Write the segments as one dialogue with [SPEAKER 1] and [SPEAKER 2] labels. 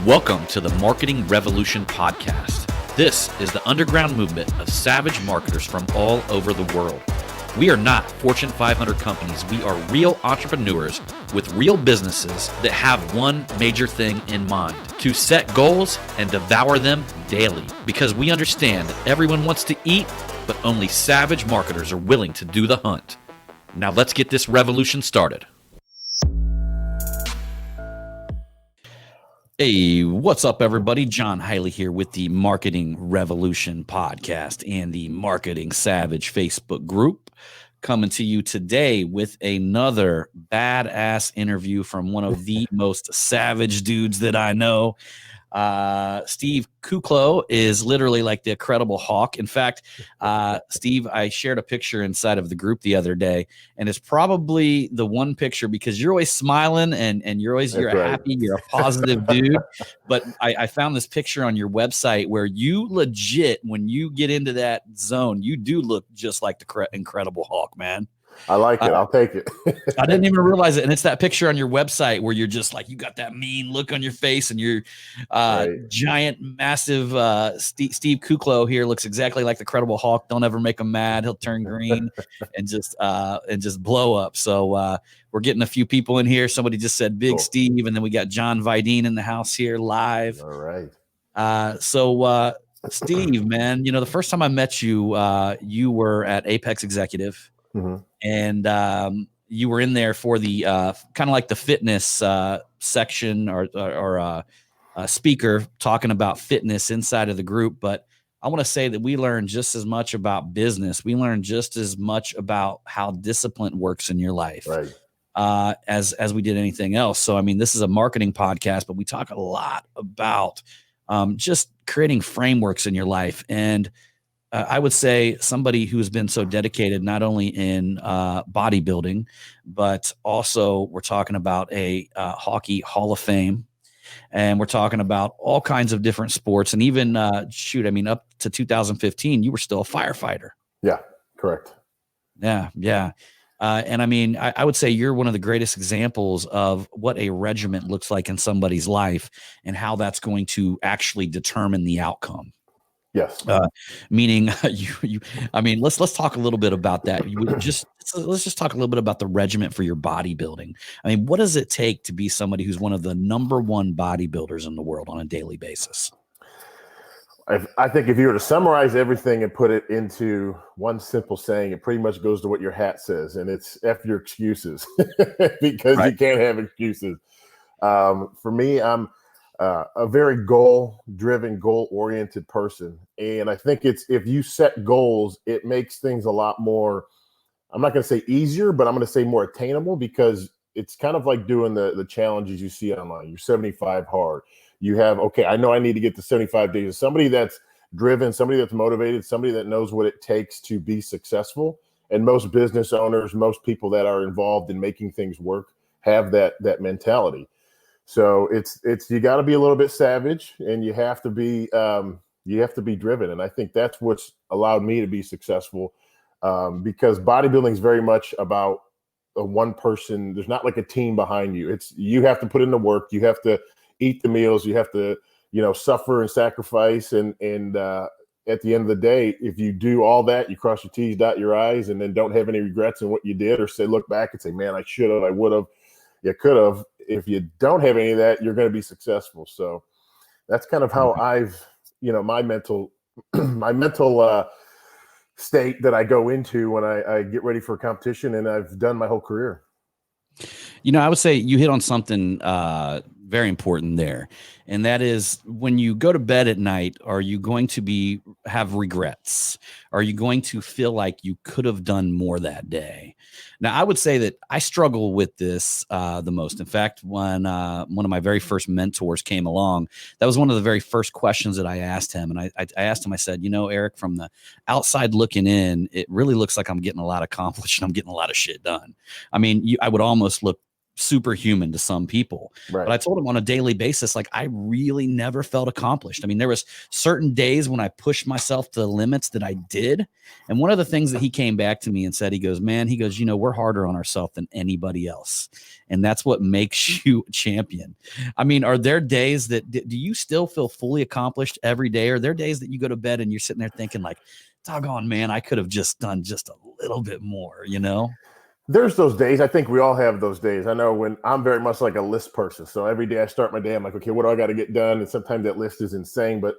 [SPEAKER 1] Welcome to the Marketing Revolution podcast. This is the underground movement of savage marketers from all over the world. We are not Fortune 500 companies. We are real entrepreneurs with real businesses that have one major thing in mind: to set goals and devour them daily. Because we understand that everyone wants to eat, but only savage marketers are willing to do the hunt. Now let's get this revolution started. Hey, what's up, everybody? John Hiley here with the Marketing Revolution podcast and the Marketing Savage Facebook group, coming to you today with another badass interview from one of the most savage dudes that I know. Steve Kuclo is literally like the Incredible Hulk. In fact, Steve, I shared a picture inside of the group the other day, and it's probably the one picture because you're always smiling and you're always happy, you're a positive dude. But I found this picture on your website where you legit, when you get into that zone, you do look just like the Incredible Hulk, man.
[SPEAKER 2] I like it. I'll take it.
[SPEAKER 1] I didn't even realize it. And it's that picture on your website where you're just like, you got that mean look on your face, and your giant, massive Steve Kuclo here looks exactly like the Incredible Hulk. Don't ever make him mad. He'll turn green and just blow up. So we're getting a few people in here. Somebody just said Big cool. Steve. And then we got John Vidine in the house here live.
[SPEAKER 2] All right.
[SPEAKER 1] Steve, man, the first time I met you, you were at Apex Executive.
[SPEAKER 2] Mm-hmm.
[SPEAKER 1] And you were in there for the kind of like the fitness section or speaker talking about fitness inside of the group. But I want to say that we learned just as much about business. We learned just as much about how discipline works in your life,
[SPEAKER 2] right,
[SPEAKER 1] as we did anything else. So, I mean, this is a marketing podcast, but we talk a lot about just creating frameworks in your life. And I would say somebody who's been so dedicated, not only in bodybuilding, but also we're talking about a hockey Hall of Fame, and we're talking about all kinds of different sports. And even, up to 2015, you were still a firefighter.
[SPEAKER 2] Yeah, correct.
[SPEAKER 1] Yeah. And I mean, I would say you're one of the greatest examples of what a regiment looks like in somebody's life and how that's going to actually determine the outcome.
[SPEAKER 2] Yes.
[SPEAKER 1] Meaning let's talk a little bit about that. Let's just talk a little bit about the regiment for your bodybuilding. I mean, what does it take to be somebody who's one of the number one bodybuilders in the world on a daily basis?
[SPEAKER 2] I think if you were to summarize everything and put it into one simple saying, it pretty much goes to what your hat says, and it's F your excuses because right. You can't have excuses. For me, I'm a very goal-driven, goal-oriented person. And I think if you set goals, it makes things a lot more, I'm not going to say easier, but I'm going to say more attainable, because it's kind of like doing the challenges you see online. You're 75 hard. You have, I know I need to get to 75 days. Somebody that's driven, somebody that's motivated, somebody that knows what it takes to be successful. And most business owners, most people that are involved in making things work have that mentality. So it's you got to be a little bit savage, and you have to be driven. And I think that's what's allowed me to be successful, because bodybuilding is very much about one person. There's not like a team behind you. You have to put in the work. You have to eat the meals. You have to suffer and sacrifice. And at the end of the day, if you do all that, you cross your T's, dot your I's, and then don't have any regrets in what you did, or look back and say, man, I should have, I would have, you could have. If you don't have any of that, you're going to be successful. So that's kind of how I've, my mental state that I go into when I get ready for a competition, and I've done my whole career.
[SPEAKER 1] I would say you hit on something very important there. And that is, when you go to bed at night, are you going to have regrets? Are you going to feel like you could have done more that day? Now, I would say that I struggle with this the most. In fact, when one of my very first mentors came along, that was one of the very first questions that I asked him. And I asked him, I said, Eric, from the outside looking in, it really looks like I'm getting a lot accomplished and I'm getting a lot of shit done. I mean, I would almost look superhuman to some people.
[SPEAKER 2] Right.
[SPEAKER 1] But I told him on a daily basis, like, I really never felt accomplished. I mean, there was certain days when I pushed myself to the limits that I did. And one of the things that he came back to me and said, he goes, man, he goes, we're harder on ourselves than anybody else. And that's what makes you a champion. I mean, are there days that, do you still feel fully accomplished every day? Or are there days that you go to bed and you're sitting there thinking like, doggone, man, I could have just done just a little bit more,
[SPEAKER 2] There's those days. I think we all have those days. I know when I'm very much like a list person. So every day I start my day, I'm like, okay, what do I got to get done? And sometimes that list is insane. But,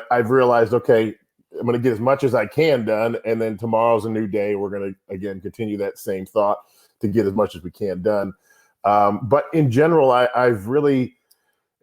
[SPEAKER 2] I've realized, okay, I'm going to get as much as I can done. And then tomorrow's a new day. We're going to, again, continue that same thought to get as much as we can done. But in general, I've really,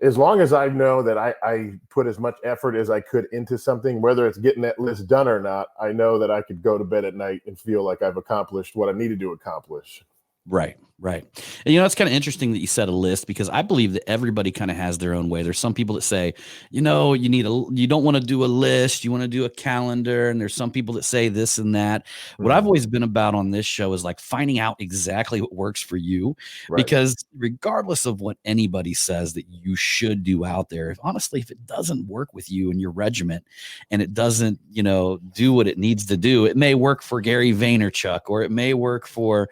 [SPEAKER 2] as long as I know that I put as much effort as I could into something, whether it's getting that list done or not, I know that I could go to bed at night and feel like I've accomplished what I needed to accomplish.
[SPEAKER 1] Right. And it's kind of interesting that you said a list, because I believe that everybody kind of has their own way. There's some people that say, you don't want to do a list, you want to do a calendar. And there's some people that say this and that. What I've always been about on this show is like finding out exactly what works for you, because regardless of what anybody says that you should do out there, if it doesn't work with you and your regiment, and it doesn't, do what it needs to do, it may work for Gary Vaynerchuk, or it may work for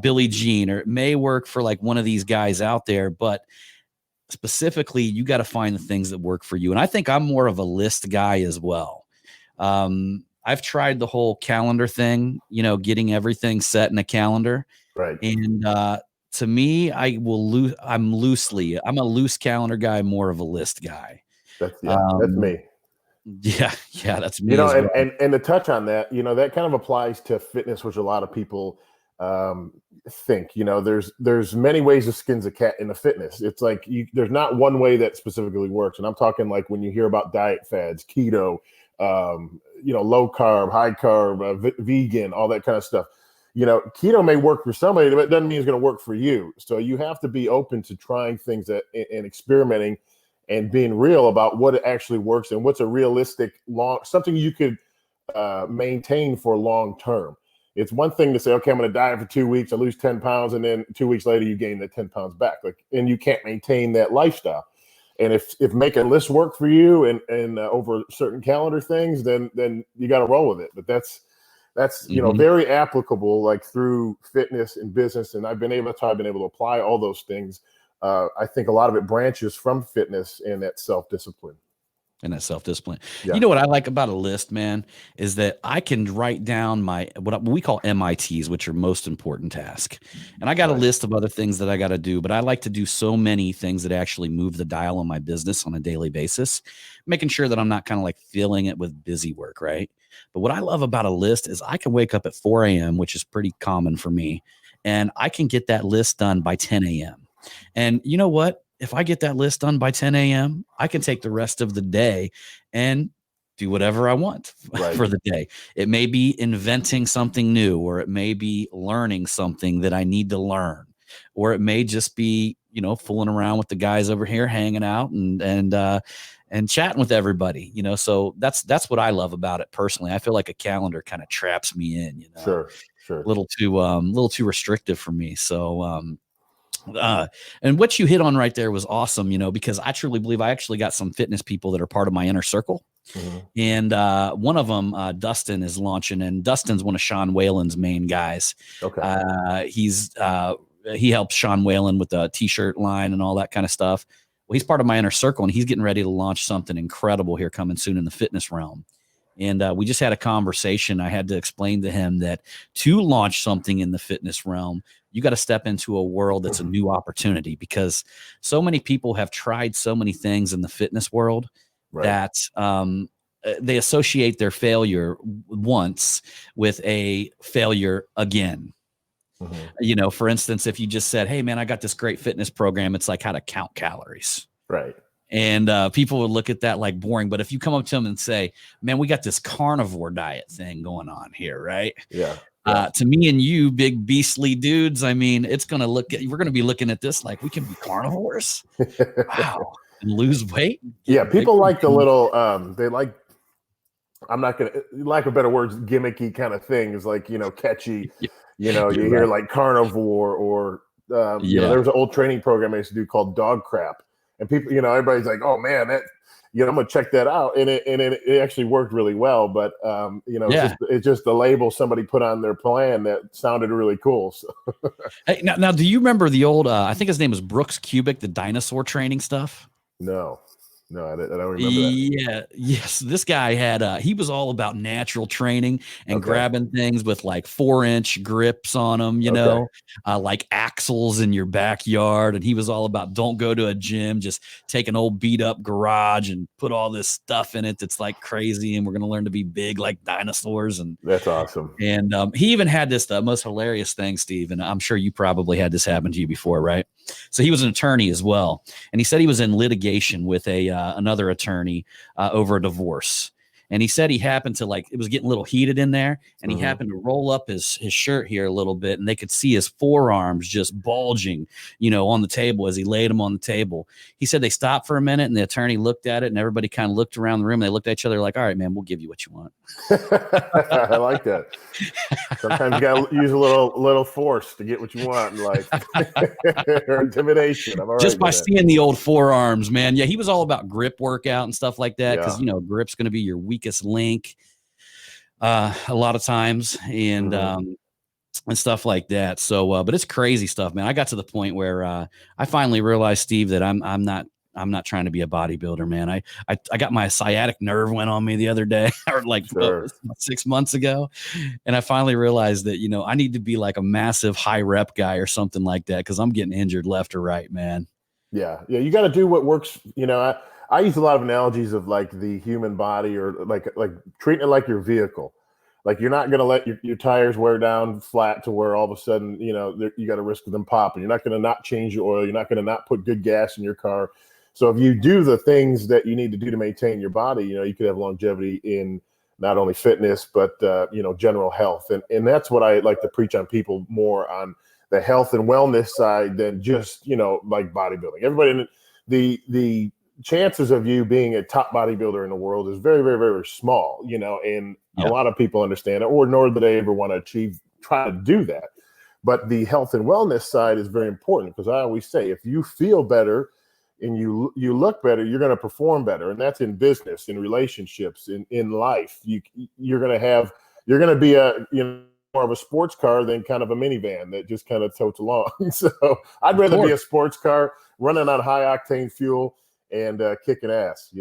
[SPEAKER 1] Billy Jean, or it may work for like one of these guys out there, but specifically you got to find the things that work for you. And I think I'm more of a list guy as well. I've tried the whole calendar thing, getting everything set in a calendar.
[SPEAKER 2] Right.
[SPEAKER 1] And to me, I'm a loose calendar guy, more of a list guy.
[SPEAKER 2] That's me.
[SPEAKER 1] Yeah, that's me.
[SPEAKER 2] And to touch on that, that kind of applies to fitness, which a lot of people think. There's many ways to skins a cat in the fitness. It's like there's not one way that specifically works. And I'm talking like when you hear about diet fads, keto, low carb, high carb, vegan, all that kind of stuff. Keto may work for somebody, but it doesn't mean it's going to work for you. So you have to be open to trying things and experimenting and being real about what actually works and what's a realistic something you could maintain for long term. It's one thing to say, okay, I'm going to diet for 2 weeks, I lose 10 pounds, and then 2 weeks later you gain that 10 pounds back. And you can't maintain that lifestyle. And if making lists work for you and over certain calendar things, then you got to roll with it. But that's very applicable, like through fitness and business. And I've been able to apply all those things. I think a lot of it branches from fitness and that self-discipline.
[SPEAKER 1] Yeah. You know what I like about a list, man, is that I can write down what we call MITs, which are most important task. And I got a list of other things that I got to do, but I like to do so many things that actually move the dial on my business on a daily basis, making sure that I'm not kind of like filling it with busy work, right? But what I love about a list is I can wake up at 4 a.m., which is pretty common for me, and I can get that list done by 10 a.m. And you know what? If I get that list done by 10 a.m., I can take the rest of the day and do whatever I want for the day. It may be inventing something new, or it may be learning something that I need to learn, or it may just be, fooling around with the guys over here, hanging out and chatting with everybody, So that's what I love about it personally. I feel like a calendar kind of traps me in,
[SPEAKER 2] Sure.
[SPEAKER 1] A little too restrictive for me. So, and what you hit on right there was awesome, because I truly believe I actually got some fitness people that are part of my inner circle. Mm-hmm. And one of them, Dustin, is launching, and Dustin's one of Sean Whalen's main guys. Okay. He helps Sean Whalen with the t-shirt line and all that kind of stuff. Well, he's part of my inner circle, and he's getting ready to launch something incredible here coming soon in the fitness realm. And we just had a conversation. I had to explain to him that to launch something in the fitness realm, you got to step into a world that's a new opportunity, because so many people have tried so many things in the fitness world that they associate their failure once with a failure again. Mm-hmm. For instance, if you just said, hey, man, I got this great fitness program, it's like how to count calories. Right. And people would look at that like boring. But if you come up to them and say, man, we got this carnivore diet thing going on here, right? Yeah. To me and you, big beastly dudes, I mean, we're going to be looking at this like we can be carnivores. Wow. And lose weight.
[SPEAKER 2] Yeah. People like the little, they like, I'm not going to, lack of better words, gimmicky kind of things like, catchy, you hear like carnivore or There was an old training program I used to do called Dog Crap, and people, everybody's like, "Oh man, that." I'm gonna check that out, and it actually worked really well. But it's just the label somebody put on their plan that sounded really cool. So.
[SPEAKER 1] Hey, now, do you remember the old? I think his name was Brooks Kubik, the dinosaur training stuff.
[SPEAKER 2] No, I don't remember that.
[SPEAKER 1] Yeah, yes. This guy had he was all about natural training and grabbing things with like 4-inch grips on them, like axles in your backyard. And he was all about don't go to a gym, just take an old beat up garage and put all this stuff in it that's like crazy. And we're gonna learn to be big like dinosaurs. And
[SPEAKER 2] that's awesome.
[SPEAKER 1] And he even had this most hilarious thing, Steve, and I'm sure you probably had this happen to you before, right? So he was an attorney as well, and he said he was in litigation with another attorney over a divorce. And he said he happened to it was getting a little heated in there, and he happened to roll up his shirt here a little bit, and they could see his forearms just bulging, on the table as he laid them on the table. He said they stopped for a minute, and the attorney looked at it, and everybody kind of looked around the room. And they looked at each other like, all right, man, we'll give you what you want.
[SPEAKER 2] I like that. Sometimes you got to use a little force to get what you want in life. Or intimidation. I'm all
[SPEAKER 1] just
[SPEAKER 2] right
[SPEAKER 1] by seeing the old forearms, man. Yeah, he was all about grip workout and stuff like that because, grip's going to be your weakest link a lot of times and stuff like that. So, but it's crazy stuff, man. I got to the point where I finally realized, Steve, that I'm not trying to be a bodybuilder, man. I got my sciatic nerve went on me the other day or 6 months ago. And I finally realized that, I need to be like a massive high rep guy or something like that. Cause I'm getting injured left or right, man.
[SPEAKER 2] Yeah. You got to do what works. I use a lot of analogies of like the human body or like treating it like your vehicle. Like you're not going to let your tires wear down flat to where all of a sudden, you got a risk of them popping. You're not going to not change your oil. You're not going to not put good gas in your car. So if you do the things that you need to do to maintain your body, you could have longevity in not only fitness, but, general health. And that's what I like to preach on people more on the health and wellness side than just, like bodybuilding. Everybody, the chances of you being a top bodybuilder in the world is very, very, very small, and a lot of people understand it, or nor do they ever want to try to do that. But the health and wellness side is very important because I always say, if you feel better and you look better, you're going to perform better. And that's in business, in relationships, in life. You're going to be more of a sports car than kind of a minivan that just kind of totes along. So I'd rather be a sports car running on high octane fuel and kicking ass,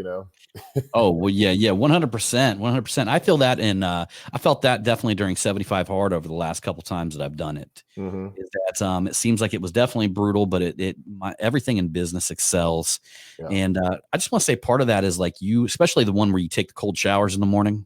[SPEAKER 1] Oh, well, yeah, 100%. I feel that I felt that definitely during 75 hard over the last couple times that I've done it. Is that it seems like it was definitely brutal, but everything in business excels. Yeah. And I just want to say part of that is like especially the one where you take the cold showers in the morning.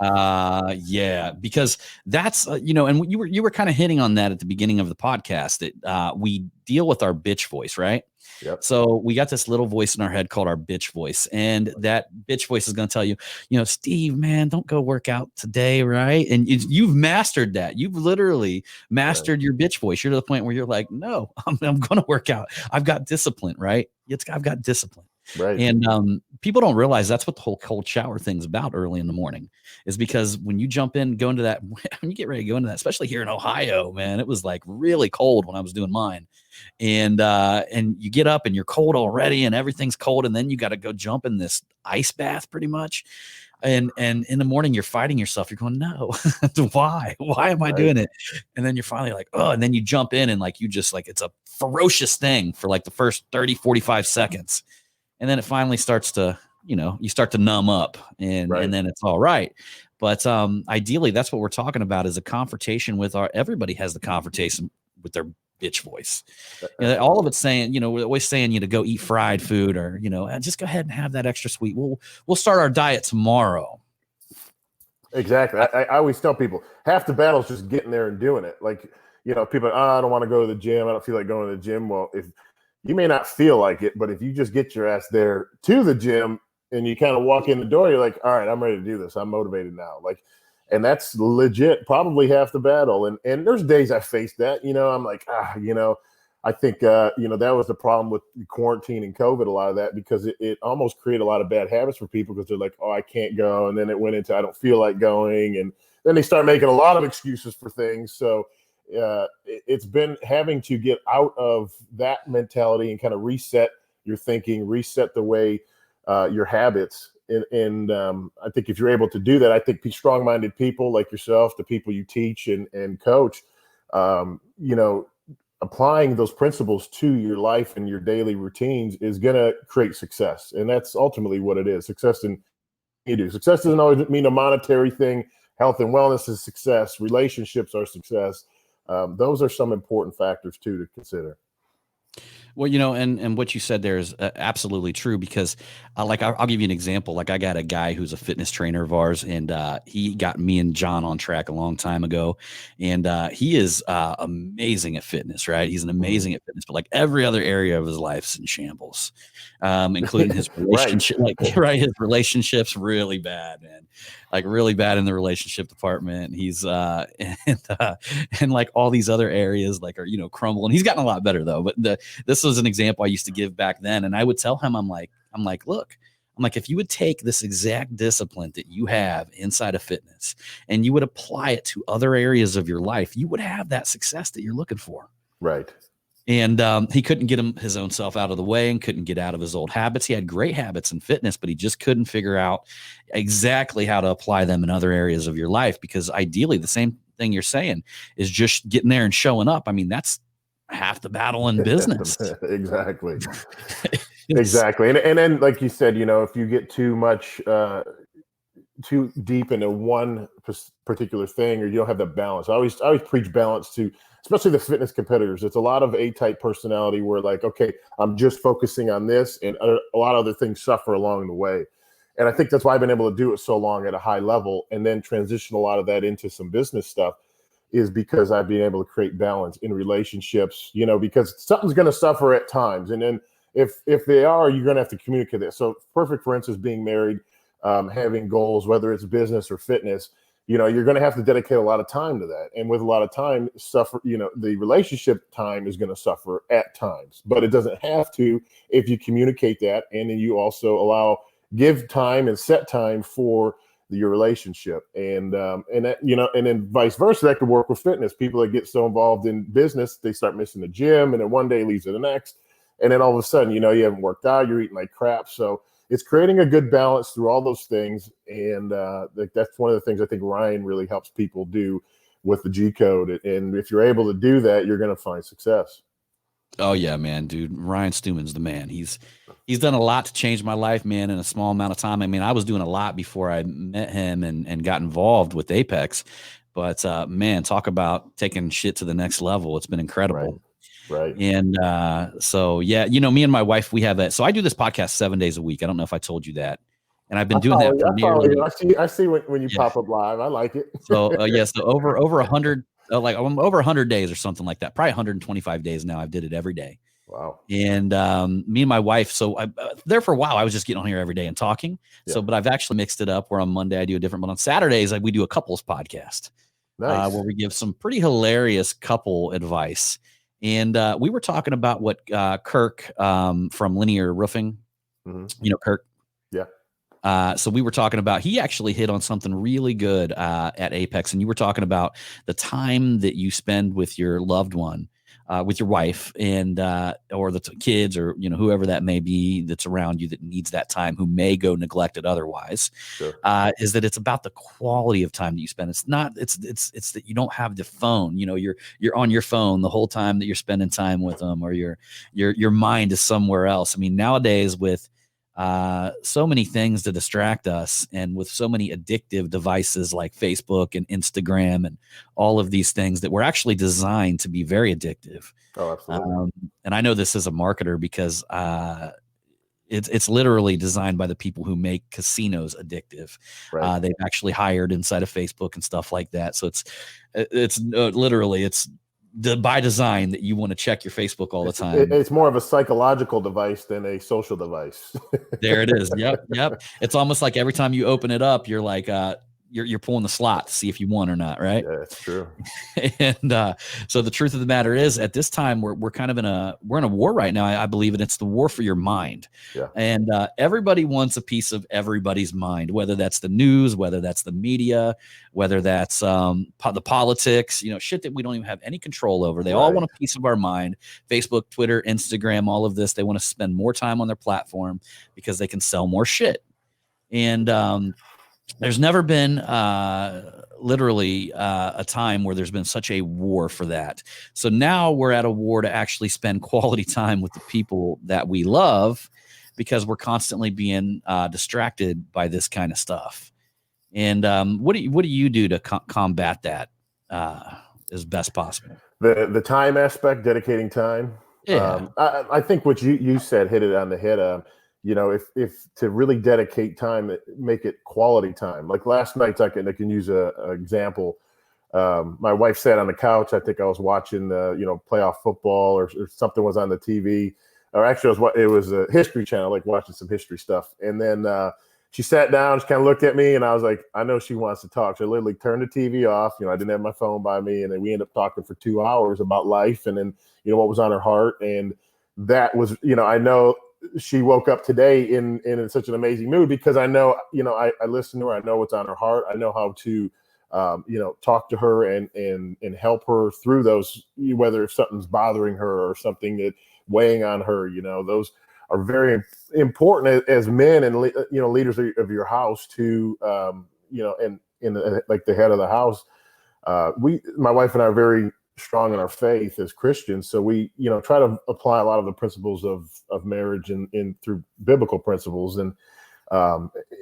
[SPEAKER 1] Yeah, because that's and you were kind of hitting on that at the beginning of the podcast that we deal with our bitch voice, right?
[SPEAKER 2] Yep.
[SPEAKER 1] So we got this little voice in our head called our bitch voice, and that bitch voice is going to tell you, Steve, man, don't go work out today, right? And you've mastered that. You've literally mastered your bitch voice. You're to the point where you're like, no, I'm going to work out. I've got discipline, right? I've got discipline.
[SPEAKER 2] Right.
[SPEAKER 1] And people don't realize that's what the whole cold shower thing's about early in the morning, is because when you jump in, go into that, when you get ready to go into that, especially here in Ohio, man, it was like really cold when I was doing mine. And you get up and you're cold already and everything's cold. And then you got to go jump in this ice bath pretty much. And in the morning you're fighting yourself. You're going, no, why am I doing it? And then you're finally like, oh, and then you jump in and like, you just like, it's a ferocious thing for like the first 30, 45 seconds. And then it finally starts to, you start to numb up and then it's all right. But ideally, that's what we're talking about is a confrontation with everybody has the confrontation with their bitch voice. All of it's saying, we're always saying you to go eat fried food or, just go ahead and have that extra sweet. We'll start our diet tomorrow.
[SPEAKER 2] Exactly. I always tell people half the battle is just getting there and doing it. Like, people, I don't want to go to the gym. I don't feel like going to the gym. Well, if you may not feel like it, but if you just get your ass there to the gym and you kind of walk in the door, you're like, all right, I'm ready to do this. I'm motivated now. Like, and that's legit, probably half the battle. And there's days I face that, I'm like, I think, that was the problem with quarantine and COVID, a lot of that, because it almost created a lot of bad habits for people because they're like, oh, I can't go. And then it went into, I don't feel like going. And then they start making a lot of excuses for things. So it's been having to get out of that mentality and kind of reset your thinking, reset the way your habits. And I think if you're able to do that, I think strong-minded people like yourself, the people you teach and coach, applying those principles to your life and your daily routines is going to create success. And that's ultimately what it is. Success in you do. Success doesn't always mean a monetary thing. Health and wellness is success. Relationships are success. Those are some important factors too to consider.
[SPEAKER 1] Well, and what you said there is absolutely true because I'll give you an example. Like I got a guy who's a fitness trainer of ours and he got me and John on track a long time ago. And he is amazing at fitness, right? He's an amazing at fitness, but like every other area of his life's in shambles, including his relationship, his relationship's really bad, man. Like really bad in the relationship department. He's and like all these other areas like are crumbling. He's gotten a lot better though. But this was an example I used to give back then, and I would tell him, I'm like, look, if you would take this exact discipline that you have inside of fitness and you would apply it to other areas of your life, you would have that success that you're looking for.
[SPEAKER 2] Right.
[SPEAKER 1] And he couldn't get his own self out of the way and couldn't get out of his old habits. He had great habits in fitness, but he just couldn't figure out exactly how to apply them in other areas of your life. Because ideally, the same thing you're saying is just getting there and showing up. I mean, that's half the battle in business.
[SPEAKER 2] Exactly. Exactly. And then, like you said, if you get too deep into one particular thing, or you don't have that balance. I always preach balance to, especially the fitness competitors. It's a lot of A-type personality where like, okay, I'm just focusing on this, and a lot of other things suffer along the way. And I think that's why I've been able to do it so long at a high level, and then transition a lot of that into some business stuff, is because I've been able to create balance in relationships. Because something's going to suffer at times, and then if they are, you're going to have to communicate that. So, perfect for instance, being married. Having goals, whether it's business or fitness, you're going to have to dedicate a lot of time to that. And with a lot of time the relationship time is going to suffer at times, but it doesn't have to if you communicate that. And then you also give time and set time for your relationship. And that, and then vice versa, that could work with fitness. People that get so involved in business, they start missing the gym, and then one day leads to the next. And then all of a sudden, you haven't worked out, you're eating like crap. So it's creating a good balance through all those things. And that's one of the things I think Ryan really helps people do with the G code. And if you're able to do that, you're going to find success.
[SPEAKER 1] Oh yeah, man, dude. Ryan Stewman's the man. He's done a lot to change my life, man, in a small amount of time. I mean, I was doing a lot before I met him and got involved with Apex. But man, talk about taking shit to the next level. It's been incredible.
[SPEAKER 2] Right.
[SPEAKER 1] And so, yeah, me and my wife, we have that. So I do this podcast 7 days a week. I don't know if I told you that. And I've been doing that for nearly.
[SPEAKER 2] I see when you pop up live. I like it.
[SPEAKER 1] So so over 100, like I'm over 100 days or something like that. Probably 125 days now. I've did it every day.
[SPEAKER 2] Wow.
[SPEAKER 1] And me and my wife. So I there for a while. I was just getting on here every day and talking. Yeah. So, but I've actually mixed it up. Where on Monday I do a different, but on Saturdays we do a couples podcast.
[SPEAKER 2] Nice.
[SPEAKER 1] Where we give some pretty hilarious couple advice. And we were talking about what Kirk from Linear Roofing, Kirk.
[SPEAKER 2] Yeah.
[SPEAKER 1] So we were talking about, he actually hit on something really good at Apex. And you were talking about the time that you spend with your loved one, with your wife and or the kids or, whoever that may be that's around you that needs that time, who may go neglected otherwise.
[SPEAKER 2] Sure.
[SPEAKER 1] Is that it's about the quality of time that you spend. It's not, it's that you don't have the phone, you're on your phone the whole time that you're spending time with them, or your mind is somewhere else. I mean, nowadays with so many things to distract us, and with so many addictive devices like Facebook and Instagram and all of these things that were actually designed to be very addictive.
[SPEAKER 2] Oh, absolutely.
[SPEAKER 1] And I know this as a marketer because it's literally designed by the people who make casinos addictive.
[SPEAKER 2] Right.
[SPEAKER 1] They've actually hired inside of Facebook and stuff like that. So it's literally by design that you want to check your Facebook all the time.
[SPEAKER 2] It's more of a psychological device than a social device.
[SPEAKER 1] There it is. Yep. It's almost like every time you open it up, you're like, you're pulling the slot to see if you won or not, right?
[SPEAKER 2] Yeah, it's true.
[SPEAKER 1] And so the truth of the matter is, at this time, we're kind of in a war right now. I believe, and it's the war for your mind.
[SPEAKER 2] Yeah.
[SPEAKER 1] And everybody wants a piece of everybody's mind, whether that's the news, whether that's the media, whether that's the politics, shit that we don't even have any control over. They all want a piece of our mind. Facebook, Twitter, Instagram, all of this. They want to spend more time on their platform because they can sell more shit. And there's never been literally a time where there's been such a war for that. So now we're at a war to actually spend quality time with the people that we love, because we're constantly being distracted by this kind of stuff. And what do you do to combat that as best possible?
[SPEAKER 2] The time aspect, dedicating time.
[SPEAKER 1] Yeah.
[SPEAKER 2] I think what you said hit it on the head. If to really dedicate time, make it quality time. Like last night, I can use an example. My wife sat on the couch. I think I was watching playoff football or something was on the TV. Or actually, it was a History Channel, like watching some history stuff. And then she sat down, she kind of looked at me, and I was like, I know she wants to talk. So I literally turned the TV off. I didn't have my phone by me, and then we ended up talking for 2 hours about life, and then what was on her heart. And that was, I know she woke up today in such an amazing mood, because I know, I listen to her. I know what's on her heart. I know how to, talk to her and help her through those, whether if something's bothering her or something that weighing on her. Those are very important as men and leaders of your house to and like the head of the house. My wife and I are very strong in our faith as Christians, so we try to apply a lot of the principles of marriage in through biblical principles, and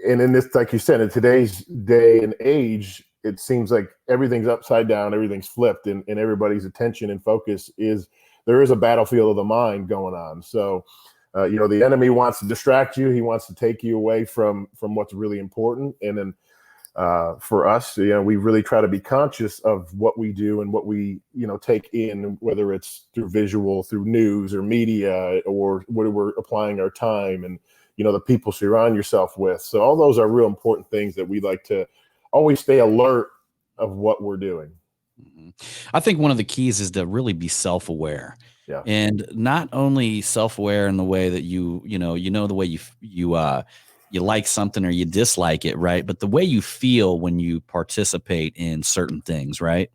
[SPEAKER 2] in this, like you said, in today's day and age, it seems like everything's upside down, everything's flipped, and everybody's attention and focus there is a battlefield of the mind going on. So the enemy wants to distract you. He wants to take you away from what's really important. And then for us, we really try to be conscious of what we do and what we, take in, whether it's through visual, through news or media, or where we're applying our time, and, the people surround yourself with. So all those are real important things that we like to always stay alert of what we're doing.
[SPEAKER 1] Mm-hmm. I think one of the keys is to really be self-aware.
[SPEAKER 2] Yeah.
[SPEAKER 1] And not only self-aware in the way that you the way you like something or you dislike it, right? But the way you feel when you participate in certain things, right?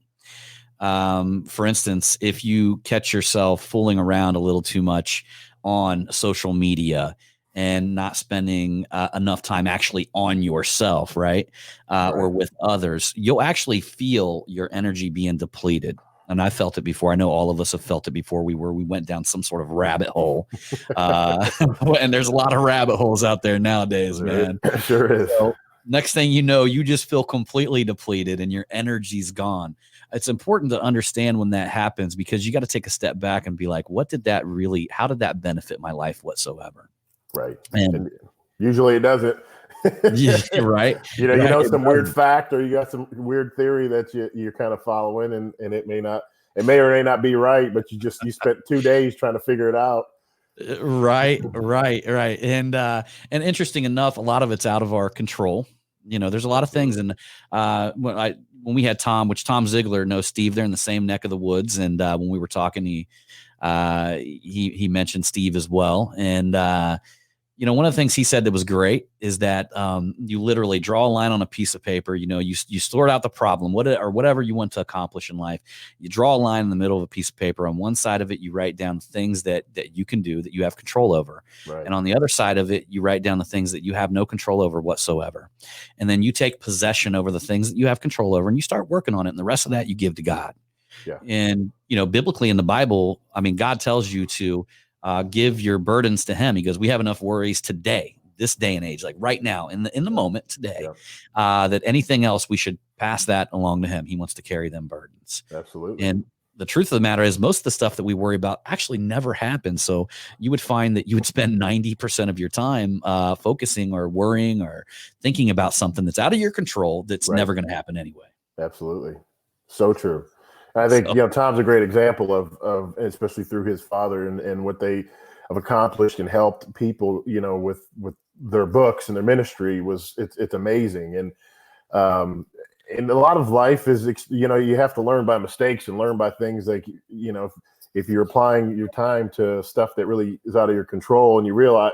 [SPEAKER 1] For instance, if you catch yourself fooling around a little too much on social media and not spending enough time actually on yourself, right? Or with others, you'll actually feel your energy being depleted. And I felt it before. I know all of us have felt it before. We went down some sort of rabbit hole. And there's a lot of rabbit holes out there nowadays, man.
[SPEAKER 2] Sure is.
[SPEAKER 1] So next thing you know, you just feel completely depleted and your energy's gone. It's important to understand when that happens, because you got to take a step back and be like, how did that benefit my life whatsoever?
[SPEAKER 2] Right.
[SPEAKER 1] And
[SPEAKER 2] usually it doesn't.
[SPEAKER 1] Yeah, right.
[SPEAKER 2] You know some weird fact, or you got some weird theory that you're kind of following, and it may or may not be right, but you spent 2 days trying to figure it out.
[SPEAKER 1] Right. And interesting enough, a lot of it's out of our control. There's a lot of things. And when we had Tom, which Tom Ziegler knows Steve, they're in the same neck of the woods. And when we were talking, he mentioned Steve as well. And one of the things he said that was great is that you literally draw a line on a piece of paper. You sort out the problem, whatever you want to accomplish in life. You draw a line in the middle of a piece of paper. On one side of it, you write down things that you can do, that you have control over.
[SPEAKER 2] Right.
[SPEAKER 1] And on the other side of it, you write down the things that you have no control over whatsoever. And then you take possession over the things that you have control over, and you start working on it. And the rest of that you give to God.
[SPEAKER 2] Yeah.
[SPEAKER 1] And, biblically in the Bible, God tells you to give your burdens to him. He goes, we have enough worries today, this day and age, like right now in the moment today, that anything else, we should pass that along to him. He wants to carry them burdens.
[SPEAKER 2] Absolutely.
[SPEAKER 1] And the truth of the matter is, most of the stuff that we worry about actually never happens. So you would find that you would spend 90% of your time focusing or worrying or thinking about something that's out of your control, that's never going to happen anyway.
[SPEAKER 2] Absolutely. So true. I think, Tom's a great example of especially through his father and what they have accomplished and helped people, with their books and their ministry it's amazing. And And a lot of life is, you have to learn by mistakes and learn by things like, if you're applying your time to stuff that really is out of your control, and you realize,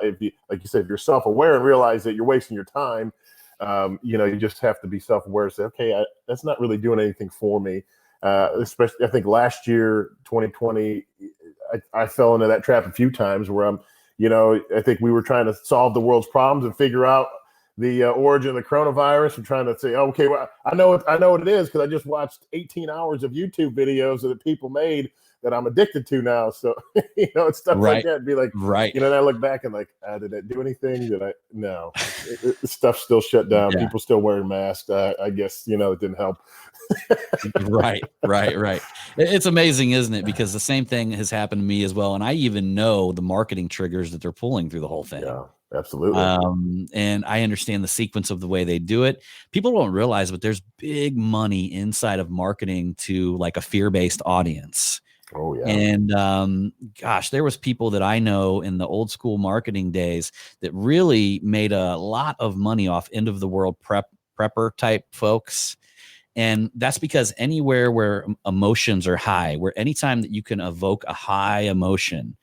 [SPEAKER 2] like you said, if you're self-aware and realize that you're wasting your time, you just have to be self-aware and say, okay, that's not really doing anything for me. Especially, I think last year, 2020, I fell into that trap a few times where I think we were trying to solve the world's problems and figure out the origin of the coronavirus, and trying to say, okay, well, I know what it is because I just watched 18 hours of YouTube videos that people made that I'm addicted to now. So, it's stuff like that. Be like, and I look back and like, did that do anything? No, stuff's still shut down. Yeah. People still wearing masks. I guess, it didn't help.
[SPEAKER 1] Right. It's amazing, isn't it? Because the same thing has happened to me as well. And I even know the marketing triggers that they're pulling through the whole thing.
[SPEAKER 2] Yeah, absolutely.
[SPEAKER 1] And I understand the sequence of the way they do it. People don't realize, but there's big money inside of marketing to like a fear-based audience.
[SPEAKER 2] Oh yeah.
[SPEAKER 1] And gosh, there was people that I know in the old school marketing days that really made a lot of money off end of the world prepper type folks. And that's because anywhere where emotions are high, where anytime that you can evoke a high emotion,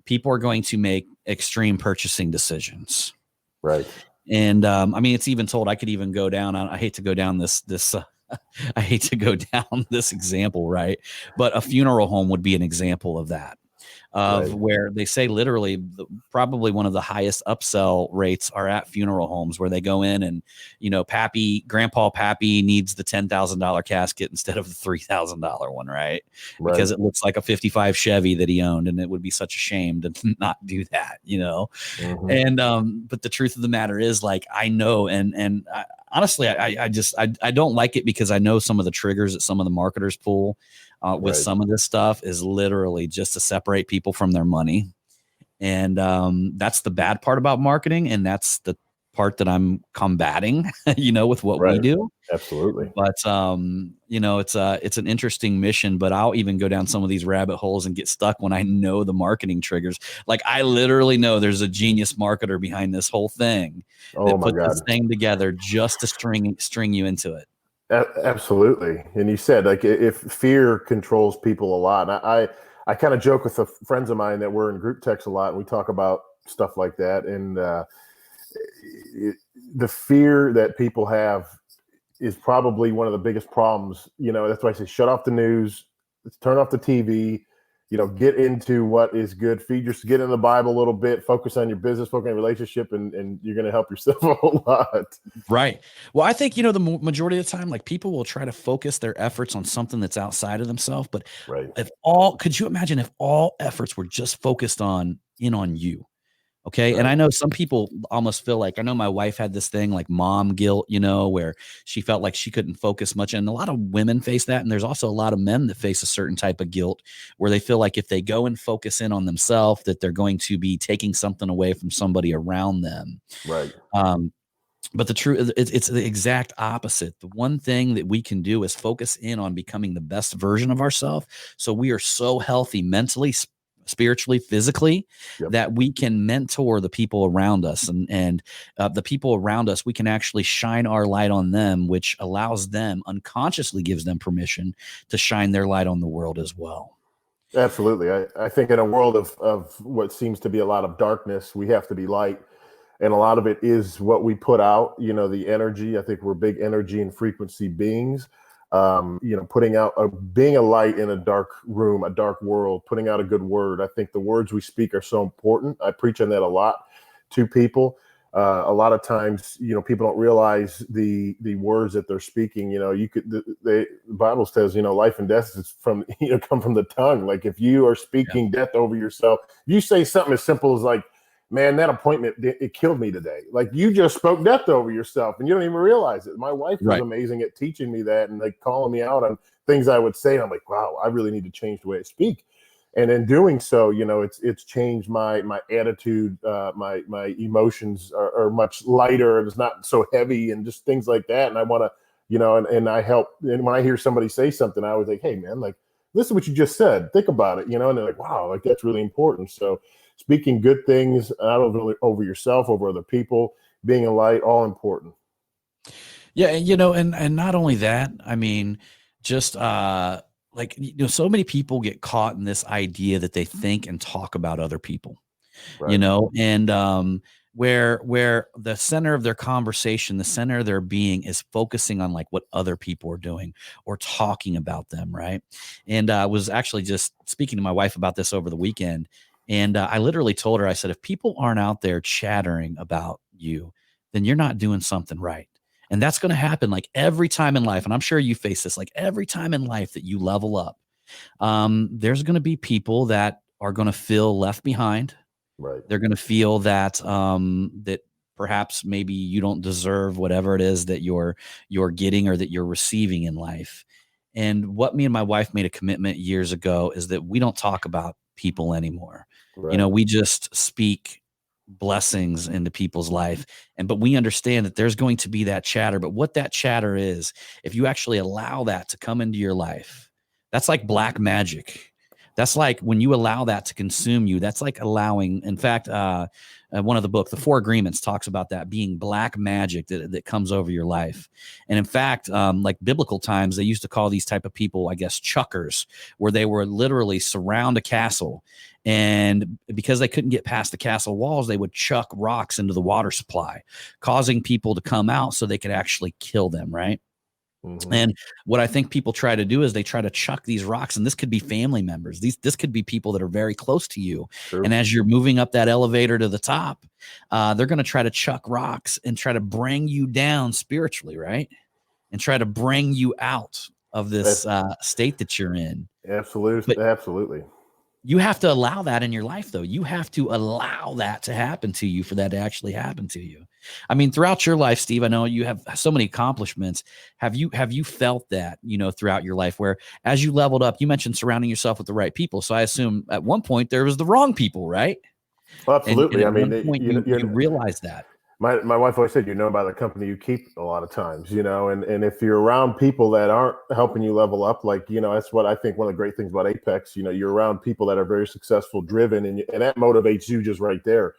[SPEAKER 1] people are going to make extreme purchasing decisions.
[SPEAKER 2] Right.
[SPEAKER 1] And it's even told, I could even go down. I hate to go down this I hate to go down this example, right? But a funeral home would be an example of that, where they say literally probably one of the highest upsell rates are at funeral homes, where they go in and, Grandpa Pappy needs the $10,000 casket instead of the $3,000 one, right? Because it looks like a 55 Chevy that he owned, and it would be such a shame to not do that, Mm-hmm. And but the truth of the matter is, like, I know, and honestly, I don't like it because I know some of the triggers that some of the marketers pull with some of this stuff is literally just to separate people from their money. And that's the bad part about marketing. And that's the part that I'm combating, with what we do.
[SPEAKER 2] Absolutely.
[SPEAKER 1] But, it's an interesting mission, but I'll even go down some of these rabbit holes and get stuck when I know the marketing triggers. Like, I literally know there's a genius marketer behind this whole thing that put this thing together just to string you into it.
[SPEAKER 2] Absolutely. And you said, like, if fear controls people a lot, and I kind of joke with the friends of mine that we're in group text a lot, and we talk about stuff like that. And the fear that people have is probably one of the biggest problems. That's why I say, shut off the news, turn off the TV, get into what is good. Get in the Bible a little bit, focus on your business, focus on your relationship, and you're going to help yourself a whole lot.
[SPEAKER 1] Right. Well, I think, the majority of the time, like, people will try to focus their efforts on something that's outside of themselves. But could you imagine if all efforts were just focused on you? Okay. Right. And I know some people almost feel like, I know my wife had this thing like mom guilt, where she felt like she couldn't focus much. And a lot of women face that. And there's also a lot of men that face a certain type of guilt where they feel like if they go and focus in on themselves, that they're going to be taking something away from somebody around them.
[SPEAKER 2] Right.
[SPEAKER 1] But the truth, it's the exact opposite. The one thing that we can do is focus in on becoming the best version of ourselves. So we are so healthy mentally, spiritually, physically, that we can mentor the people around us, and the people around us, we can actually shine our light on them, which allows them, unconsciously gives them permission to shine their light on the world as well.
[SPEAKER 2] Absolutely. I think in a world of what seems to be a lot of darkness, we have to be light. And a lot of it is what we put out, the energy. I think we're big energy and frequency beings. Putting out being a light in a dark room, a dark world, putting out a good word. I think the words we speak are so important. I preach on that a lot to people. A lot of times, people don't realize the words that they're speaking. The Bible says, life and death is come from the tongue. Like, if you are speaking death over yourself, you say something as simple as like, man, that appointment, it killed me today. Like, you just spoke death over yourself and you don't even realize it. My wife was amazing at teaching me that and like calling me out on things I would say. And I'm like, wow, I really need to change the way I speak. And in doing so, it's changed my attitude. My emotions are much lighter and it's not so heavy and just things like that. And I want to, and I help. And when I hear somebody say something, I was like, hey man, like, listen to what you just said. Think about it, and they're like, wow, like that's really important. So speaking good things out over yourself, over other people, being a light, all important.
[SPEAKER 1] Yeah, and and not only that, I mean, just like so many people get caught in this idea that they think and talk about other people,
[SPEAKER 2] Right.
[SPEAKER 1] and where the center of their conversation, the center of their being is focusing on like what other people are doing or talking about them, right? And I was actually just speaking to my wife about this over the weekend, and I literally told her, I said, if people aren't out there chattering about you, then you're not doing something right. And that's going to happen like every time in life. And I'm sure you face this like every time in life that you level up. There's going to be people that are going to feel left behind.
[SPEAKER 2] Right.
[SPEAKER 1] They're going to feel that that perhaps maybe you don't deserve whatever it is that you're getting or that you're receiving in life. And what me and my wife made a commitment years ago is that we don't talk about people anymore.
[SPEAKER 2] Right.
[SPEAKER 1] We just speak blessings into people's life. But we understand that there's going to be that chatter. But what that chatter is, if you actually allow that to come into your life, that's like black magic. That's like when you allow that to consume you. That's like allowing, in fact, one of the book, The Four Agreements, talks about that being black magic that comes over your life. And in fact, like biblical times, they used to call these type of people, I guess, chuckers, where they were literally surround a castle. And because they couldn't get past the castle walls, they would chuck rocks into the water supply, causing people to come out so they could actually kill them, right?
[SPEAKER 2] Mm-hmm.
[SPEAKER 1] And what I think people try to do is they try to chuck these rocks, and this could be family members. This could be people that are very close to you.
[SPEAKER 2] True.
[SPEAKER 1] And as you're moving up that elevator to the top, they're going to try to chuck rocks and try to bring you down spiritually, right? And try to bring you out of this state that you're in.
[SPEAKER 2] Absolutely.
[SPEAKER 1] You have to allow that in your life, though. You have to allow that to happen to you for that to actually happen to you. I mean, throughout your life, Steve, I know you have so many accomplishments. Have you felt that, throughout your life where as you leveled up, you mentioned surrounding yourself with the right people. So I assume at one point there was the wrong people, right?
[SPEAKER 2] Well, absolutely.
[SPEAKER 1] And
[SPEAKER 2] I
[SPEAKER 1] at
[SPEAKER 2] mean,
[SPEAKER 1] one point you realized that.
[SPEAKER 2] My wife always said, by the company you keep a lot of times, and if you're around people that aren't helping you level up, like, that's what I think one of the great things about Apex, you're around people that are very successful, driven, and that motivates you just right there.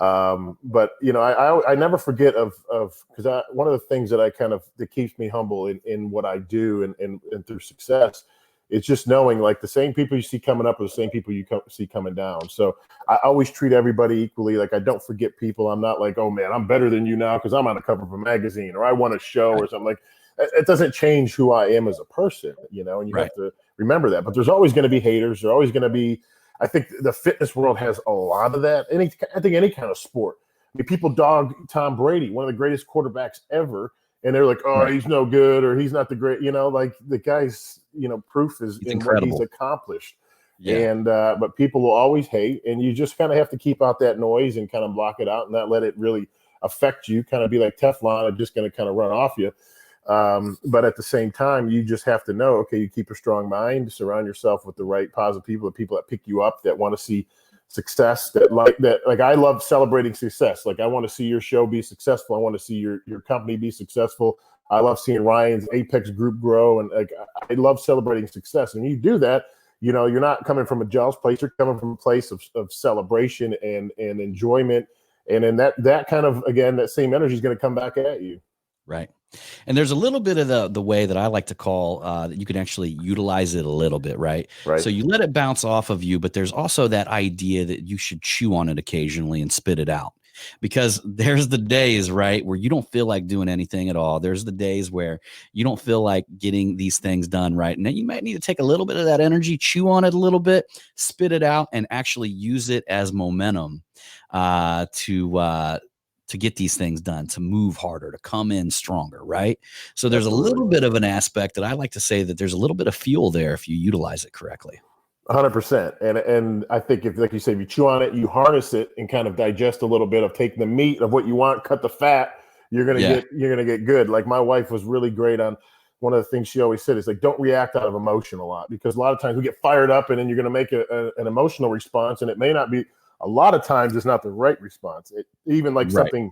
[SPEAKER 2] But, I never forget because one of the things that that keeps me humble in what I do and through success, it's just knowing like the same people you see coming up are the same people you see coming down. So I always treat everybody equally. Like I don't forget people. I'm not like, oh man, I'm better than you now because I'm on the cover of a magazine or I won a show or something. Like it doesn't change who I am as a person, and you have to remember that. But there's always going to be haters. There's always going to be. I think the fitness world has a lot of that. I think any kind of sport. I mean, people dog Tom Brady, one of the greatest quarterbacks ever. And they're like, oh, he's no good or he's not the great, like the guy's, proof is
[SPEAKER 1] He's
[SPEAKER 2] in
[SPEAKER 1] incredible.
[SPEAKER 2] What he's accomplished.
[SPEAKER 1] Yeah.
[SPEAKER 2] And, but people will always hate, and you just kind of have to keep out that noise and kind of block it out and not let it really affect you, kind of be like Teflon and just going to kind of run off you. But at the same time, you just have to know, okay, you keep a strong mind, surround yourself with the right positive people, the people that pick you up, that want to see success, like I love celebrating success. Like I want to see your show be successful. I want to see your company be successful. I love seeing Ryan's Apex group grow, and like I love celebrating success. And you do that, you're not coming from a jealous place. You're coming from a place of celebration and enjoyment. And then that kind of, again, that same energy is going to come back at you.
[SPEAKER 1] Right. And there's a little bit of the way that I like to call that you can actually utilize it a little bit, right?
[SPEAKER 2] Right.
[SPEAKER 1] So you let it bounce off of you, but there's also that idea that you should chew on it occasionally and spit it out. Because there's the days, right, where you don't feel like doing anything at all. There's the days where you don't feel like getting these things done, right? And then you might need to take a little bit of that energy, chew on it a little bit, spit it out, and actually use it as momentum to get these things done, to move harder, to come in stronger, right? So there's
[SPEAKER 2] Absolutely.
[SPEAKER 1] a little bit of an aspect that I like to say that there's a little bit of fuel there if you utilize it correctly.
[SPEAKER 2] 100%. And I think if, like you say, if you chew on it, you harness it and kind of digest a little bit of taking the meat of what you want, cut the fat, you're going to get good. Like my wife was really great on one of the things she always said is like, don't react out of emotion a lot, because a lot of times we get fired up and then you're going to make an emotional response, and it may not be, a lot of times it's not the right response. Even like something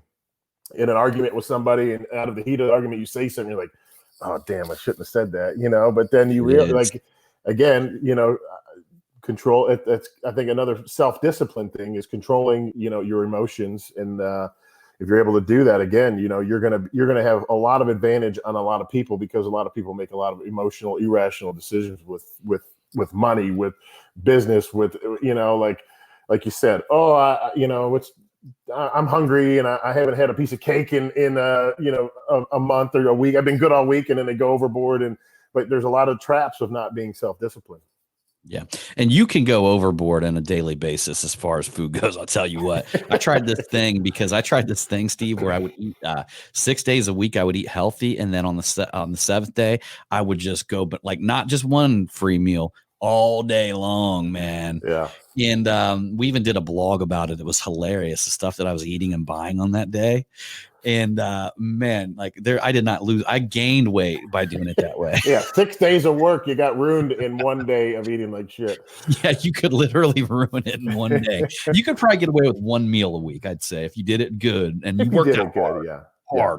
[SPEAKER 2] in an argument with somebody, and out of the heat of the argument, you say something, you're like, oh, damn, I shouldn't have said that, but then you realize, like, again, control it. That's, I think, another self-discipline thing is controlling, your emotions. And, if you're able to do that, again, you're gonna have a lot of advantage on a lot of people, because a lot of people make a lot of emotional, irrational decisions with money, with business, with like you said, I'm hungry and I haven't had a piece of cake in a month or a week. I've been good all week, and then they go overboard, but there's a lot of traps of not being self-disciplined.
[SPEAKER 1] Yeah. And you can go overboard on a daily basis as far as food goes. I'll tell you what, I tried this thing, Steve, where I would eat 6 days a week. I would eat healthy. And then on the 7th day, I would just go, but like not just one free meal all day long, man.
[SPEAKER 2] Yeah.
[SPEAKER 1] And we even did a blog about it. It was hilarious. The stuff that I was eating and buying on that day. And man, like I did not lose. I gained weight by doing it that way.
[SPEAKER 2] Yeah, 6 days of work you got ruined in one day of eating like shit.
[SPEAKER 1] Yeah, you could literally ruin it in one day. You could probably get away with one meal a week, I'd say, if you did it good and you worked out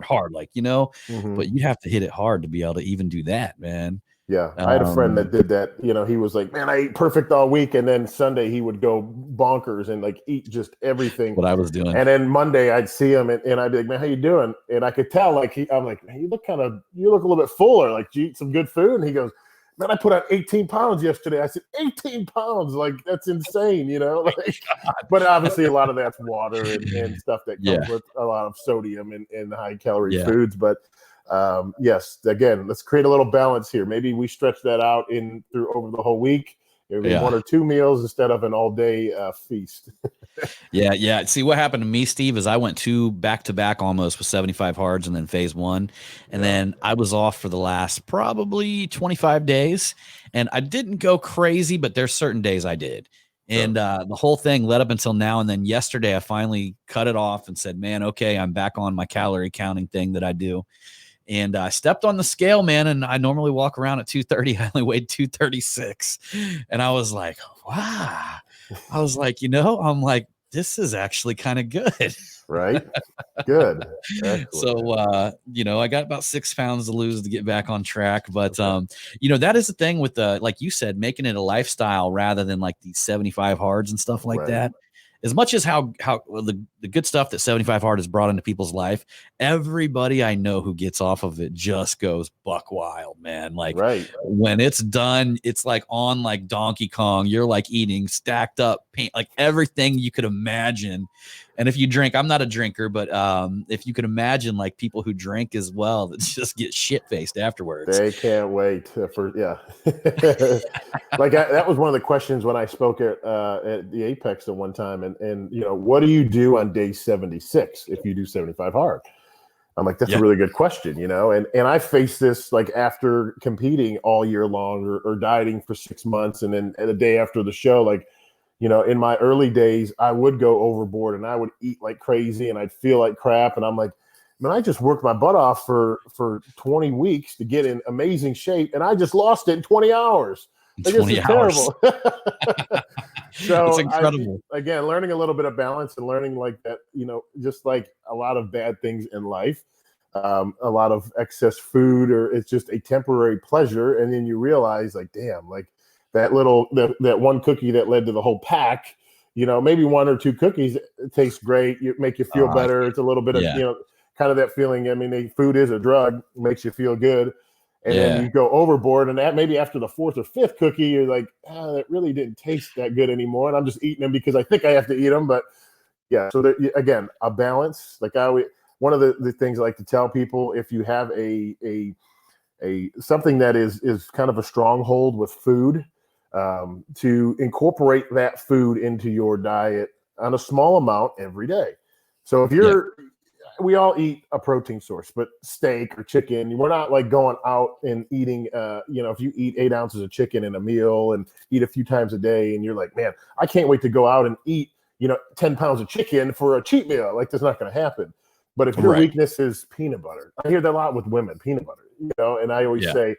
[SPEAKER 1] hard, like But you have to hit it hard to be able to even do that, man.
[SPEAKER 2] Yeah, I had a friend that did that. He was like, man, I ate perfect all week. And then Sunday he would go bonkers and like eat just everything.
[SPEAKER 1] What I was doing.
[SPEAKER 2] And then Monday I'd see him and I'd be like, man, how you doing? And I could tell, like, I'm like, man, you look a little bit fuller. Like, you eat some good food? And he goes, man, I put on 18 pounds yesterday. I said, 18 pounds? Like, that's insane, But obviously a lot of that's water and stuff that comes with a lot of sodium and high calorie foods. But yes, again, let's create a little balance here. Maybe we stretch that out over the whole week. Maybe 1 or 2 meals instead of an all-day feast.
[SPEAKER 1] Yeah. See, what happened to me, Steve, is I went 2 back-to-back almost with 75 hards and then phase 1. And then I was off for the last probably 25 days. And I didn't go crazy, but there's certain days I did. And the whole thing led up until now. And then yesterday I finally cut it off and said, man, okay, I'm back on my calorie counting thing that I do. And I stepped on the scale, man, and I normally walk around at 230. I only weighed 236. And I was like, wow. I was like, I'm like, this is actually kind of good.
[SPEAKER 2] Right. Good.
[SPEAKER 1] So, I got about 6 pounds to lose to get back on track. But, that is the thing with like you said, making it a lifestyle rather than like these 75 hards and stuff like that. As much as how the good stuff that 75 hard has brought into people's life, everybody I know who gets off of it just goes buck wild, man. Like when it's done, it's like on like Donkey Kong. You're like eating stacked up paint, like everything you could imagine. And if you drink, I'm not a drinker, but if you could imagine like people who drink as well, that just get shit faced afterwards.
[SPEAKER 2] They can't wait for like that was one of the questions when I spoke at the Apex at one time, and what do you do on day 76 if you do 75 hard? I'm like, that's a really good question, and I faced this like after competing all year long or dieting for 6 months, and then the day after the show, like, in my early days, I would go overboard and I would eat like crazy and I'd feel like crap. And I'm like, man, I just worked my butt off for 20 weeks to get in amazing shape, and I just lost it in 20 hours. Like,
[SPEAKER 1] 20 hours.
[SPEAKER 2] Terrible. So
[SPEAKER 1] it's incredible.
[SPEAKER 2] Again, learning a little bit of balance and learning like that, just like a lot of bad things in life, a lot of excess food, or it's just a temporary pleasure. And then you realize like, damn, like, that one cookie that led to the whole pack, maybe 1 or 2 cookies taste great. You make you feel better. It's a little bit of, kind of that feeling. I mean, food is a drug, it makes you feel good. And then you go overboard, and that maybe after the 4th or 5th cookie, you're like, that really didn't taste that good anymore. And I'm just eating them because I think I have to eat them. But yeah, so again, a balance. Like one of the things I like to tell people, if you have a something that is kind of a stronghold with food, to incorporate that food into your diet on a small amount every day. So if we all eat a protein source, but steak or chicken, we're not like going out and eating, if you eat 8 ounces of chicken in a meal and eat a few times a day, and you're like, man, I can't wait to go out and eat, 10 pounds of chicken for a cheat meal. Like, that's not going to happen. But if your weakness is peanut butter, I hear that a lot with women, peanut butter, and I always say,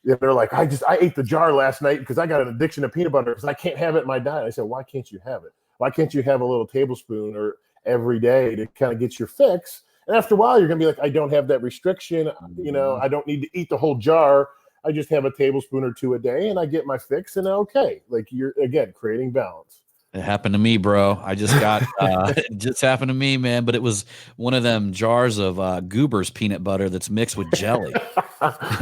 [SPEAKER 2] they're like, I ate the jar last night because I got an addiction to peanut butter because I can't have it in my diet. I said, why can't you have it? Why can't you have a little tablespoon or every day to kind of get your fix? And after a while, you're going to be like, I don't have that restriction. I don't need to eat the whole jar. I just have a tablespoon or 2 a day and I get my fix, and okay. Like, you're, again, creating balance.
[SPEAKER 1] It happened to me, bro. I just got it just happened to me, man. But it was one of them jars of Goober's peanut butter that's mixed with jelly,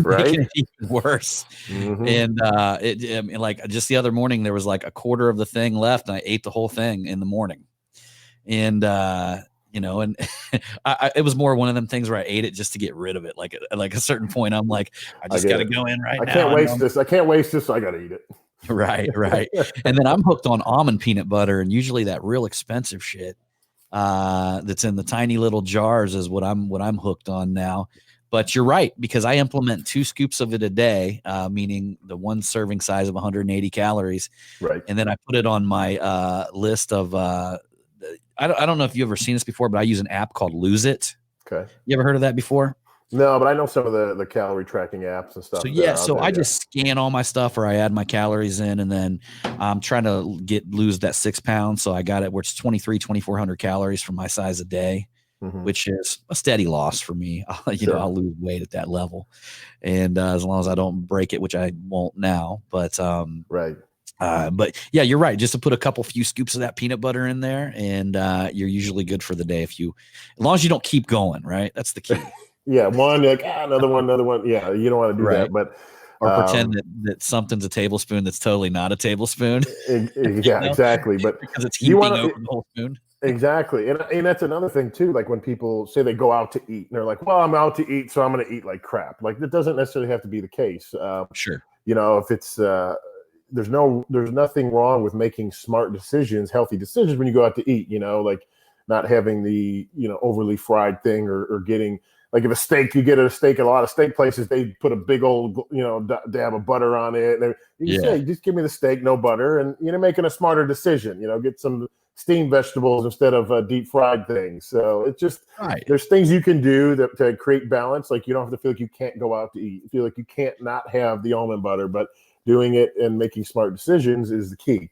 [SPEAKER 2] Right?
[SPEAKER 1] making it even worse. And I mean, like just the other morning, there was like a quarter of the thing left, and I ate the whole thing in the morning. And and it was more one of them things where I ate it just to get rid of it. Like a certain point, I'm like, I just got to go in right
[SPEAKER 2] I
[SPEAKER 1] now.
[SPEAKER 2] can't waste this. I can't waste this. So I got to eat it.
[SPEAKER 1] Right. And then I'm hooked on almond peanut butter, and usually that real expensive shit that's in the tiny little jars is what I'm hooked on now. But you're right, because I implement 2 scoops of it a day, meaning the one serving size of 180 calories.
[SPEAKER 2] Right.
[SPEAKER 1] And then I put it on my list of I don't know if you've ever seen this before, but I use an app called Lose It.
[SPEAKER 2] Okay.
[SPEAKER 1] You ever heard of that before?
[SPEAKER 2] No, but I know some of the calorie tracking apps and stuff.
[SPEAKER 1] So I just scan all my stuff, or I add my calories in, and then I'm trying to lose that 6 pounds. So I got it where it's 2,400 calories for my size a day, which is a steady loss for me. I'll lose weight at that level. And as long as I don't break it, which I won't now, but
[SPEAKER 2] right.
[SPEAKER 1] But yeah, you're right. Just to put a few scoops of that peanut butter in there, and you're usually good for the day as long as you don't keep going, right? That's the key.
[SPEAKER 2] Yeah, one like another one. Yeah, you don't want to do that, but
[SPEAKER 1] or pretend that something's a tablespoon that's totally not a tablespoon.
[SPEAKER 2] Yeah, exactly. But
[SPEAKER 1] because it's heaping over the whole spoon.
[SPEAKER 2] Exactly, and that's another thing too. Like when people say they go out to eat, and they're like, "Well, I'm out to eat, so I'm going to eat like crap." Like that doesn't necessarily have to be the case.
[SPEAKER 1] Sure.
[SPEAKER 2] If it's there's nothing wrong with making smart decisions, healthy decisions when you go out to eat. Like not having the overly fried thing or getting. Like if a steak, you get a steak at a lot of steak places, they put a big old, dab of butter on it. And you say, just give me the steak, no butter. And you're making a smarter decision, get some steamed vegetables instead of deep fried things. So it's just, there's things you can do to create balance. Like you don't have to feel like you can't go out to eat. You feel like you can't not have the almond butter, but doing it and making smart decisions is the key.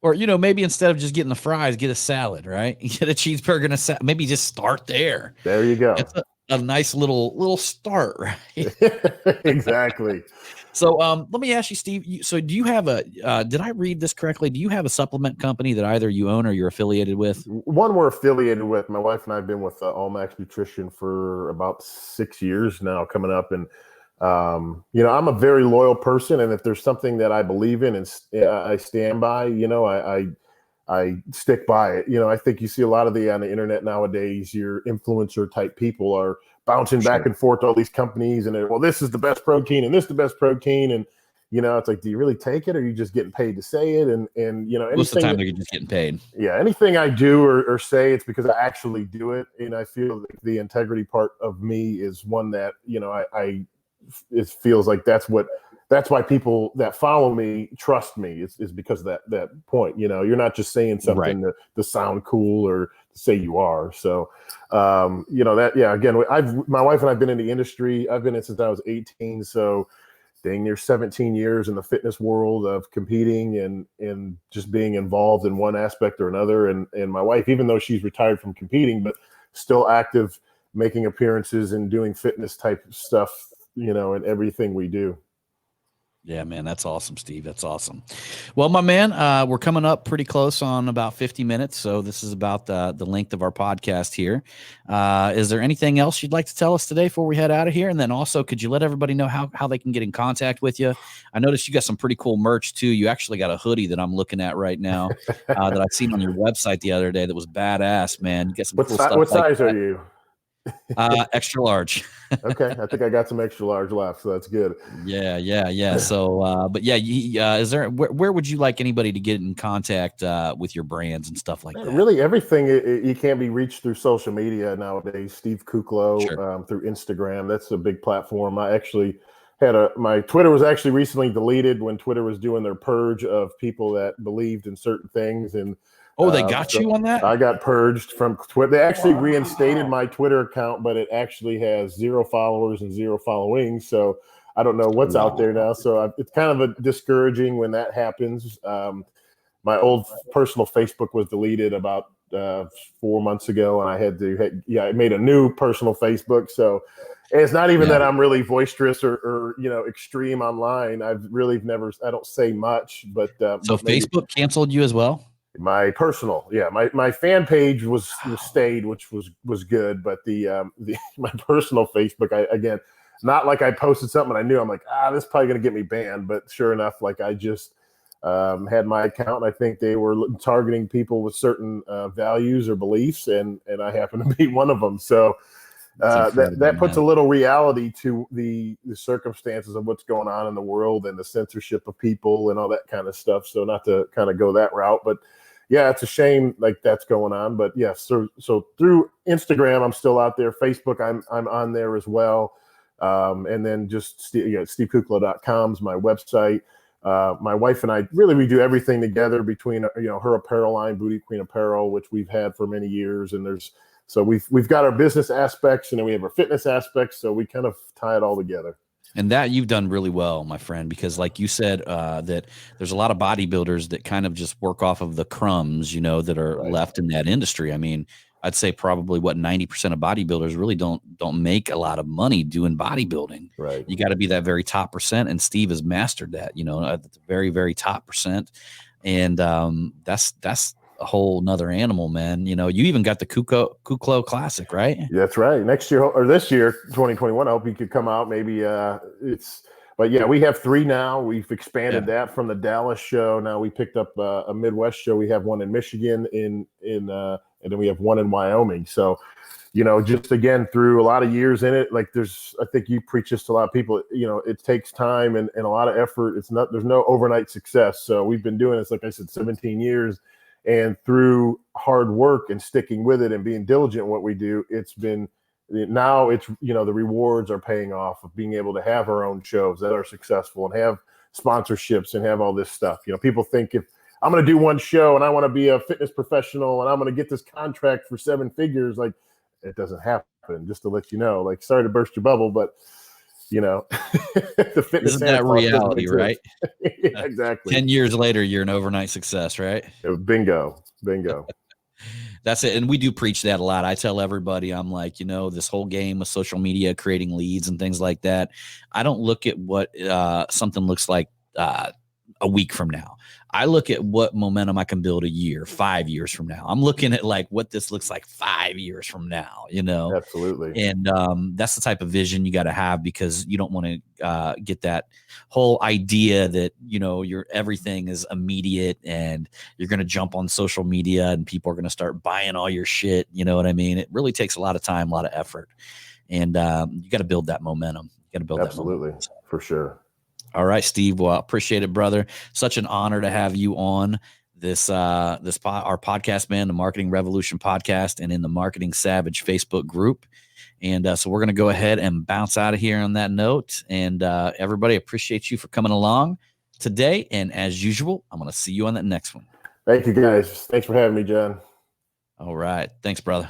[SPEAKER 1] Or, maybe instead of just getting the fries, get a salad, right? Get a cheeseburger and a salad. Maybe just start there.
[SPEAKER 2] There you go.
[SPEAKER 1] It's a nice little start, right?
[SPEAKER 2] Exactly.
[SPEAKER 1] So let me ask you, Steve. So do you have did I read this correctly? Do you have a supplement company that either you own or you're affiliated with?
[SPEAKER 2] One we're affiliated with. My wife and I have been with Allmax Nutrition for about 6 years now coming up. And I'm a very loyal person, and if there's something that I believe in and I stand by, I stick by it. I think you see a lot of on the internet nowadays, your influencer type people are bouncing back and forth to all these companies, and well, this is the best protein and this is the best protein, and it's like, do you really take it, or are you just getting paid to say it? And
[SPEAKER 1] most of the time they're just getting paid. Yeah,
[SPEAKER 2] anything I do or say, it's because I actually do it, and I feel like the integrity part of me is one that it feels like that's why people that follow me trust me is because of that point. You're not just saying something to sound cool or to say you are. So again, my wife and I've been in the industry. I've been in since I was 18, so dang near 17 years in the fitness world of competing and just being involved in one aspect or another. And my wife, even though she's retired from competing, but still active, making appearances and doing fitness type stuff, in everything we do.
[SPEAKER 1] Yeah, man, that's awesome, Steve. That's awesome. Well, my man, we're coming up pretty close on about 50 minutes. So this is about the length of our podcast here. Is there anything else you'd like to tell us today before we head out of here? And then also, could you let everybody know how they can get in contact with you? I noticed you got some pretty cool merch too. You actually got a hoodie that I'm looking at right now that I've seen on your website the other day that was badass, man. You got some cool stuff.
[SPEAKER 2] What size are you?
[SPEAKER 1] Extra large.
[SPEAKER 2] Okay, I think I got some extra large left, so that's good.
[SPEAKER 1] Yeah. So, but yeah, is there where would you like anybody to get in contact with your brands and stuff like that?
[SPEAKER 2] Really, everything you can be reached through social media nowadays. Steve Kuclo through Instagram. That's a big platform. I actually had my Twitter was actually recently deleted when Twitter was doing their purge of people that believed in certain things and.
[SPEAKER 1] Oh, they got you on that?
[SPEAKER 2] I got purged from Twitter. They actually reinstated my Twitter account, but it actually has 0 followers and 0 following. So I don't know what's out there now. So it's kind of discouraging when that happens. My old personal Facebook was deleted about 4 months ago, and I had to, I made a new personal Facebook. So it's not even that I'm really boisterous or extreme online. I've really I don't say much, but
[SPEAKER 1] so Facebook canceled you as well?
[SPEAKER 2] My personal, my fan page was stayed, which was good, but the my personal Facebook, again, not like I posted something and I knew, I'm like, this is probably going to get me banned, but sure enough, like I just had my account. And I think they were targeting people with certain values or beliefs, and I happen to be one of them. So that puts a little reality to the circumstances of what's going on in the world and the censorship of people and all that kind of stuff. So not to kind of go that route, but yeah, it's a shame like that's going on. But yes, so through Instagram, I'm still out there. Facebook, I'm on there as well. And then just SteveKuclo.com is my website. My wife and I we do everything together between her apparel line, Booty Queen Apparel, which we've had for many years, and so we've got our business aspects and then we have our fitness aspects, so we kind of tie it all together.
[SPEAKER 1] And that you've done really well, my friend, because like you said, that there's a lot of bodybuilders that kind of just work off of the crumbs, that are left in that industry. I mean, I'd say probably 90% of bodybuilders really don't make a lot of money doing bodybuilding.
[SPEAKER 2] Right.
[SPEAKER 1] You got to be that very top percent, and Steve has mastered that, at the very, very top percent. And that's a whole nother animal, man. You even got the Kuclo Classic, right?
[SPEAKER 2] That's right. Next year or this year, 2021, I hope he could come out. Maybe but yeah, we have 3 now. We've expanded that from the Dallas show. Now we picked up a Midwest show. We have one in Michigan, and then we have one in Wyoming. So, just again, through a lot of years in it, like I think you preach this to a lot of people, it takes time and a lot of effort. There's no overnight success. So we've been doing this, like I said, 17 years. And through hard work and sticking with it and being diligent in what we do, the rewards are paying off of being able to have our own shows that are successful and have sponsorships and have all this stuff. People think if I'm going to do one show and I want to be a fitness professional and I'm going to get this contract for 7 figures, like it doesn't happen. Just to let you know, like, sorry to burst your bubble, but the fitness
[SPEAKER 1] isn't that reality, right?
[SPEAKER 2] Yeah, exactly.
[SPEAKER 1] 10 years later, you're an overnight success, right?
[SPEAKER 2] Bingo.
[SPEAKER 1] That's it. And we do preach that a lot. I tell everybody, I'm like, this whole game of social media, creating leads and things like that, I don't look at what something looks like a week from now. I look at what momentum I can build a year, 5 years from now. I'm looking at like what this looks like 5 years from now,
[SPEAKER 2] Absolutely.
[SPEAKER 1] And that's the type of vision you got to have, because you don't want to get that whole idea that, your everything is immediate and you're going to jump on social media and people are going to start buying all your shit. You know what I mean? It really takes a lot of time, a lot of effort, and you got to build that momentum. You got to build
[SPEAKER 2] Absolutely.
[SPEAKER 1] that momentum.
[SPEAKER 2] For sure.
[SPEAKER 1] All right, Steve. Well, I appreciate it, brother. Such an honor to have you on our podcast, man, the Marketing Revolution podcast, and in the Marketing Savage Facebook group. And so we're going to go ahead and bounce out of here on that note. And everybody, appreciate you for coming along today. And as usual, I'm going to see you on that next one.
[SPEAKER 2] Thank you, guys. Thanks for having me, John.
[SPEAKER 1] All right. Thanks, brother.